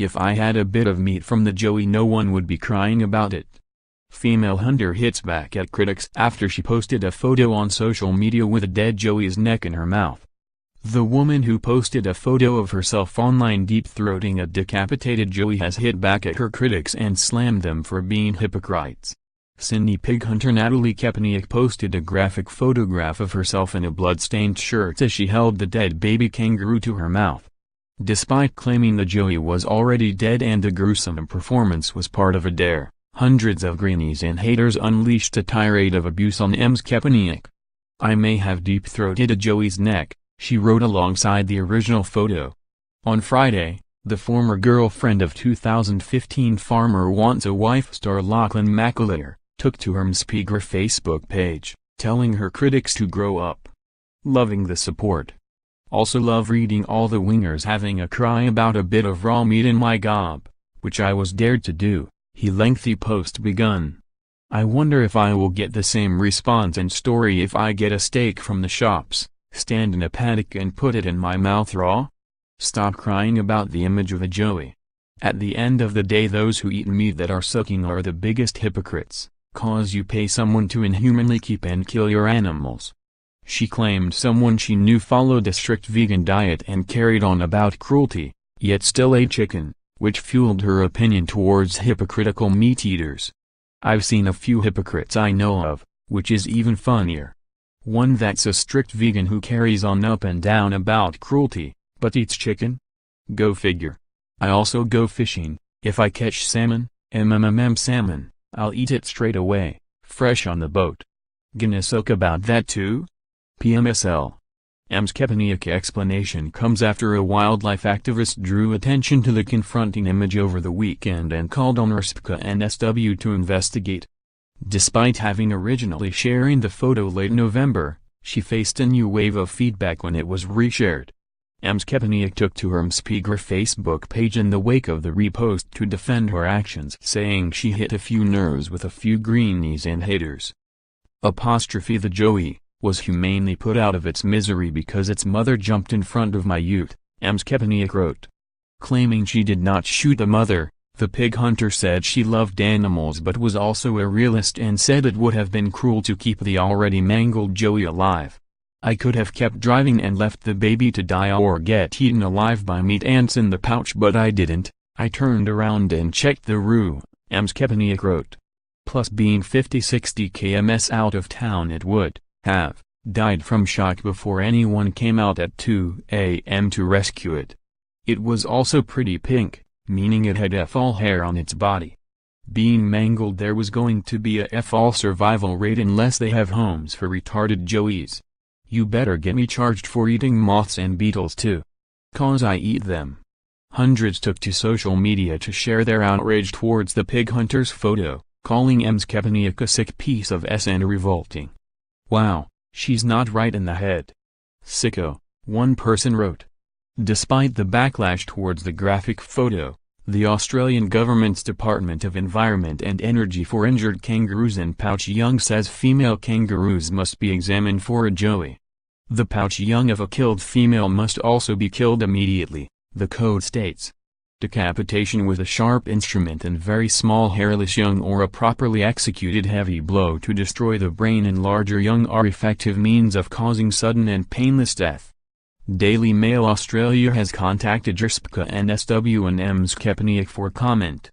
If I had a bit of meat from the joey, no one would be crying about it. Female hunter hits back at critics after she posted a photo on social media with a dead joey's neck in her mouth. The woman who posted a photo of herself online deep-throating a decapitated joey has hit back at her critics and slammed them for being hypocrites. Sydney pig hunter Natalie Cepeniuk posted a graphic photograph of herself in a blood-stained shirt as she held the dead baby kangaroo to her mouth. Despite claiming the joey was already dead and the gruesome performance was part of a dare, hundreds of greenies and haters unleashed a tirade of abuse on Ms Cepeniuk. "I may have deep-throated a joey's neck," she wrote alongside the original photo. On Friday, the former girlfriend of 2015 Farmer Wants a Wife star Lachlan k.iller took to her Ms Cepeniuk Facebook page, telling her critics to grow up. "Loving the support. Also love reading all the wingers having a cry about a bit of raw meat in my gob, which I was dared to do," he lengthy post begun. "I wonder if I will get the same response and story if I get a steak from the shops, stand in a paddock and put it in my mouth raw? Stop crying about the image of a joey. At the end of the day, those who eat meat that are sucking are the biggest hypocrites, cause you pay someone to inhumanly keep and kill your animals." She claimed someone she knew followed a strict vegan diet and carried on about cruelty, yet still ate chicken, which fueled her opinion towards hypocritical meat-eaters. "I've seen a few hypocrites I know of, which is even funnier. One that's a strict vegan who carries on up and down about cruelty, but eats chicken? Go figure. I also go fishing. If I catch salmon, salmon, I'll eat it straight away, fresh on the boat. Gonna soak about that too? PMSL. Ms Cepeniuk explanation comes after a wildlife activist drew attention to the confronting image over the weekend and called on RSPCA and SW to investigate. Despite having originally sharing the photo late November, she faced a new wave of feedback when it was reshared. Ms Cepeniuk took to her Ms Cepeniuk Facebook page in the wake of the repost to defend her actions, saying she hit a few nerves with a few greenies and haters. "The joey was humanely put out of its misery because its mother jumped in front of my ute," Ms Cepeniuk wrote. Claiming she did not shoot the mother, the pig hunter said she loved animals but was also a realist and said it would have been cruel to keep the already mangled joey alive. "I could have kept driving and left the baby to die or get eaten alive by meat ants in the pouch, but I didn't. I turned around and checked the roo," Ms Cepeniuk wrote. Plus, being 50-60 km out of town, it would have died from shock before anyone came out at 2 a.m. to rescue it. It was also pretty pink, meaning it had all hair on its body. Being mangled, there was going to be a all survival rate unless they have homes for retarded joeys. You better get me charged for eating moths and beetles too. Cause I eat them." Hundreds took to social media to share their outrage towards the pig hunter's photo, calling Ms Cepeniuk a sick piece of s and revolting. "Wow, she's not right in the head. Sicko," one person wrote. Despite the backlash towards the graphic photo, the Australian government's Department of Environment and Energy for injured kangaroos and pouch young says female kangaroos must be examined for a joey. The pouch young of a killed female must also be killed immediately, the code states. Decapitation with a sharp instrument and very small hairless young or a properly executed heavy blow to destroy the brain and larger young are effective means of causing sudden and painless death. Daily Mail Australia has contacted RSPCA and SW and Ms Cepeniuk for comment.